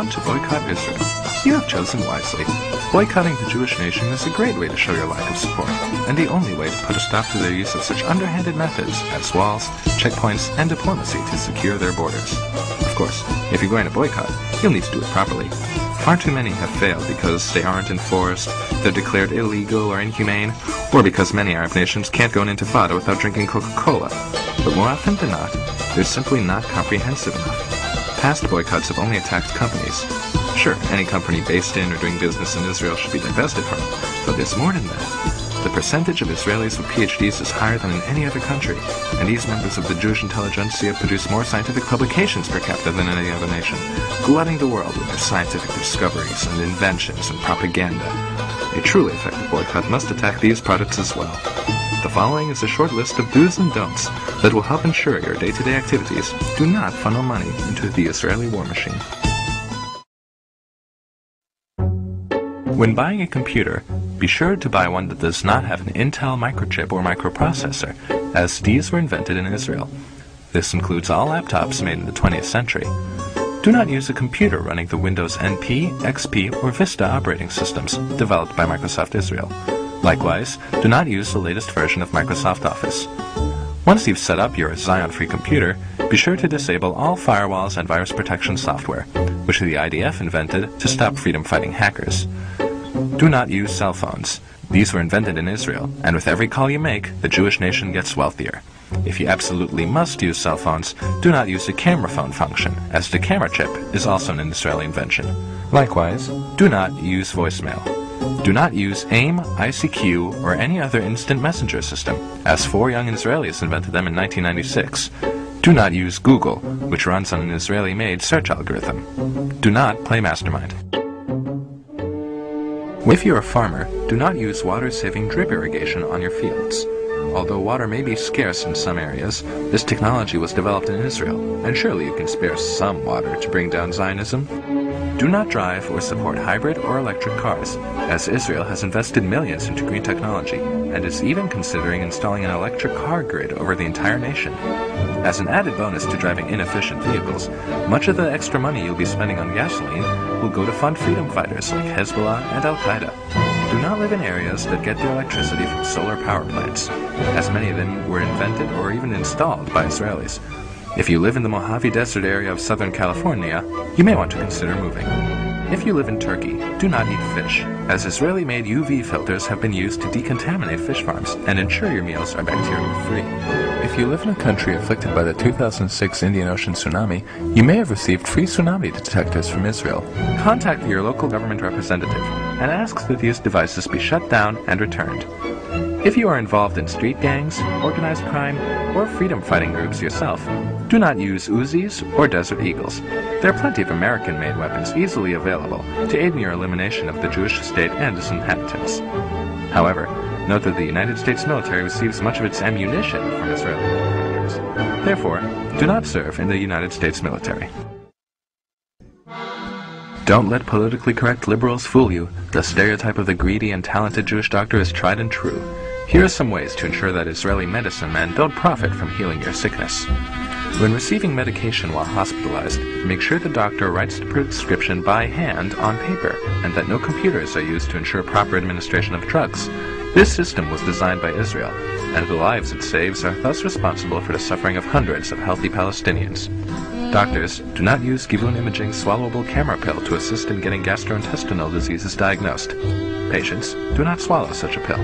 want to boycott Israel. You have chosen wisely. Boycotting the Jewish nation is a great way to show your lack of support, and the only way to put a stop to their use of such underhanded methods as walls, checkpoints, and diplomacy to secure their borders. Of course, if you're going to boycott, you'll need to do it properly. Far too many have failed because they aren't enforced, they're declared illegal or inhumane, or because many Arab nations can't go into Intifada without drinking Coca-Cola. But more often than not, they're simply not comprehensive enough. Past boycotts have only attacked companies. Sure, any company based in or doing business in Israel should be divested from, but there's more than that. The percentage of Israelis with PhDs is higher than in any other country, and these members of the Jewish intelligentsia produce more scientific publications per capita than any other nation, glutting the world with their scientific discoveries and inventions and propaganda. A truly effective boycott must attack these products as well. The following is a short list of do's and don'ts that will help ensure your day-to-day activities do not funnel money into the Israeli war machine. When buying a computer, be sure to buy one that does not have an Intel microchip or microprocessor, as these were invented in Israel. This includes all laptops made in the 20th century. Do not use a computer running the Windows NP, XP, or Vista operating systems developed by Microsoft Israel. Likewise, do not use the latest version of Microsoft Office. Once you've set up your Xeon-free computer, be sure to disable all firewalls and virus protection software, which the IDF invented to stop freedom-fighting hackers. Do not use cell phones. These were invented in Israel, and with every call you make, the Jewish nation gets wealthier. If you absolutely must use cell phones, do not use the camera phone function, as the camera chip is also an Israeli invention. Likewise, do not use voicemail. Do not use AIM, ICQ, or any other instant messenger system, as 4 young Israelis invented them in 1996. Do not use Google, which runs on an Israeli-made search algorithm. Do not play Mastermind. If you're a farmer, do not use water-saving drip irrigation on your fields. Although water may be scarce in some areas, this technology was developed in Israel, and surely you can spare some water to bring down Zionism. Do not drive or support hybrid or electric cars, as Israel has invested millions into green technology, and is even considering installing an electric car grid over the entire nation. As an added bonus to driving inefficient vehicles, much of the extra money you'll be spending on gasoline will go to fund freedom fighters like Hezbollah and Al-Qaeda. Do not live in areas that get their electricity from solar power plants, as many of them were invented or even installed by Israelis. If you live in the Mojave Desert area of Southern California, you may want to consider moving. If you live in Turkey, do not eat fish, as Israeli-made UV filters have been used to decontaminate fish farms and ensure your meals are bacteria-free. If you live in a country afflicted by the 2006 Indian Ocean tsunami, you may have received free tsunami detectors from Israel. Contact your local government representative and ask that these devices be shut down and returned. If you are involved in street gangs, organized crime, or freedom-fighting groups yourself, do not use Uzis or Desert Eagles. There are plenty of American-made weapons easily available to aid in your elimination of the Jewish state and its inhabitants. However, note that the United States military receives much of its ammunition from Israeli manufacturers. Therefore, do not serve in the United States military. Don't let politically correct liberals fool you. The stereotype of the greedy and talented Jewish doctor is tried and true. Here are some ways to ensure that Israeli medicine men don't profit from healing your sickness. When receiving medication while hospitalized, make sure the doctor writes the prescription by hand on paper, and that no computers are used to ensure proper administration of drugs. This system was designed by Israel, and the lives it saves are thus responsible for the suffering of hundreds of healthy Palestinians. Doctors, do not use Givun Imaging swallowable camera pill to assist in getting gastrointestinal diseases diagnosed. Patients, do not swallow such a pill.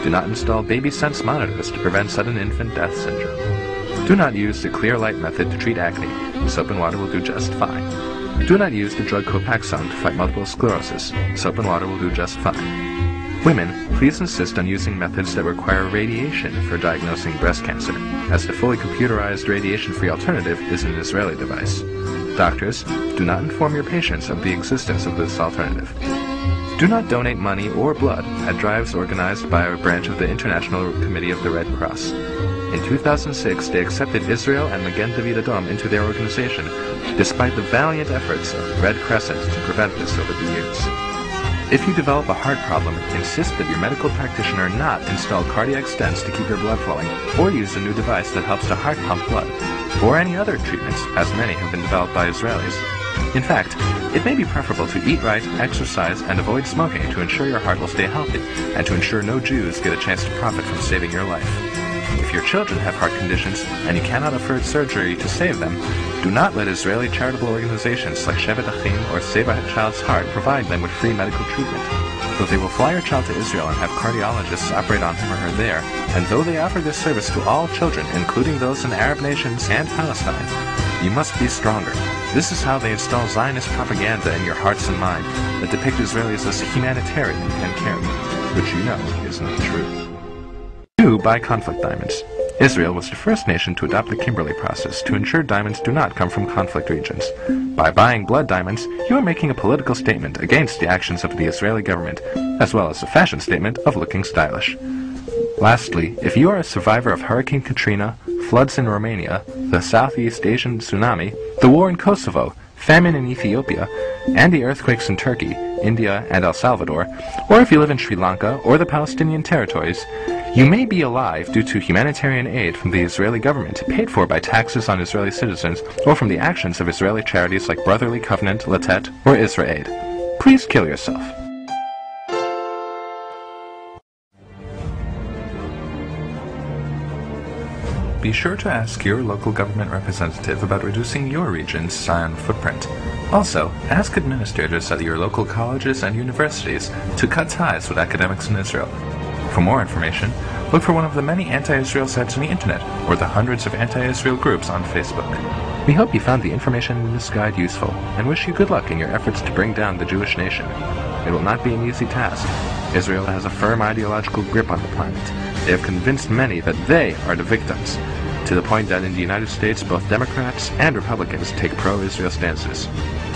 Do not install baby sense monitors to prevent sudden infant death syndrome. Do not use the clear light method to treat acne. Soap and water will do just fine. Do not use the drug Copaxone to fight multiple sclerosis. Soap and water will do just fine. Women, please insist on using methods that require radiation for diagnosing breast cancer, as the fully computerized radiation-free alternative is an Israeli device. Doctors, do not inform your patients of the existence of this alternative. Do not donate money or blood at drives organized by a branch of the International Committee of the Red Cross. In 2006, they accepted Israel and Magen David Adom into their organization, despite the valiant efforts of Red Crescent to prevent this over the years. If you develop a heart problem, insist that your medical practitioner not install cardiac stents to keep your blood flowing, or use a new device that helps to heart pump blood, or any other treatments, as many have been developed by Israelis. In fact, it may be preferable to eat right, exercise, and avoid smoking to ensure your heart will stay healthy, and to ensure no Jews get a chance to profit from saving your life. If your children have heart conditions and you cannot afford surgery to save them, do not let Israeli charitable organizations like Shevet Achim or Save a Child's Heart provide them with free medical treatment. Though they will fly your child to Israel and have cardiologists operate on him or her there, and though they offer this service to all children, including those in Arab nations and Palestine, you must be stronger. This is how they install Zionist propaganda in your hearts and mind that depict Israelis as humanitarian and caring, which you know is not true. 2. Buy conflict diamonds. Israel was the first nation to adopt the Kimberley process to ensure diamonds do not come from conflict regions. By buying blood diamonds, you are making a political statement against the actions of the Israeli government, as well as a fashion statement of looking stylish. Lastly, if you are a survivor of Hurricane Katrina, floods in Romania, the Southeast Asian tsunami, the war in Kosovo, famine in Ethiopia, and the earthquakes in Turkey, India, and El Salvador, or if you live in Sri Lanka or the Palestinian territories, you may be alive due to humanitarian aid from the Israeli government paid for by taxes on Israeli citizens or from the actions of Israeli charities like Brotherly Covenant, Latet, or Israel. Please kill yourself. Be sure to ask your local government representative about reducing your region's Zion footprint. Also, ask administrators at your local colleges and universities to cut ties with academics in Israel. For more information, look for one of the many anti-Israel sites on the internet or the hundreds of anti-Israel groups on Facebook. We hope you found the information in this guide useful and wish you good luck in your efforts to bring down the Jewish nation. It will not be an easy task. Israel has a firm ideological grip on the planet. They have convinced many that they are the victims, to the point that in the United States both Democrats and Republicans take pro-Israel stances.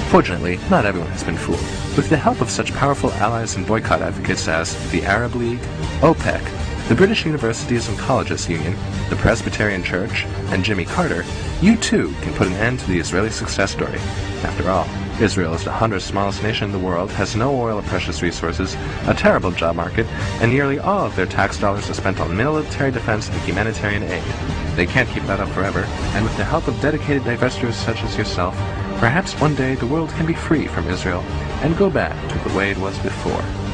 Fortunately, not everyone has been fooled. With the help of such powerful allies and boycott advocates as the Arab League, OPEC, the British Universities and Colleges Union, the Presbyterian Church, and Jimmy Carter, you too can put an end to the Israeli success story. After all, Israel is the 100th smallest nation in the world, has no oil or precious resources, a terrible job market, and nearly all of their tax dollars are spent on military defense and humanitarian aid. They can't keep that up forever, and with the help of dedicated divestors such as yourself, perhaps one day the world can be free from Israel and go back to the way it was before.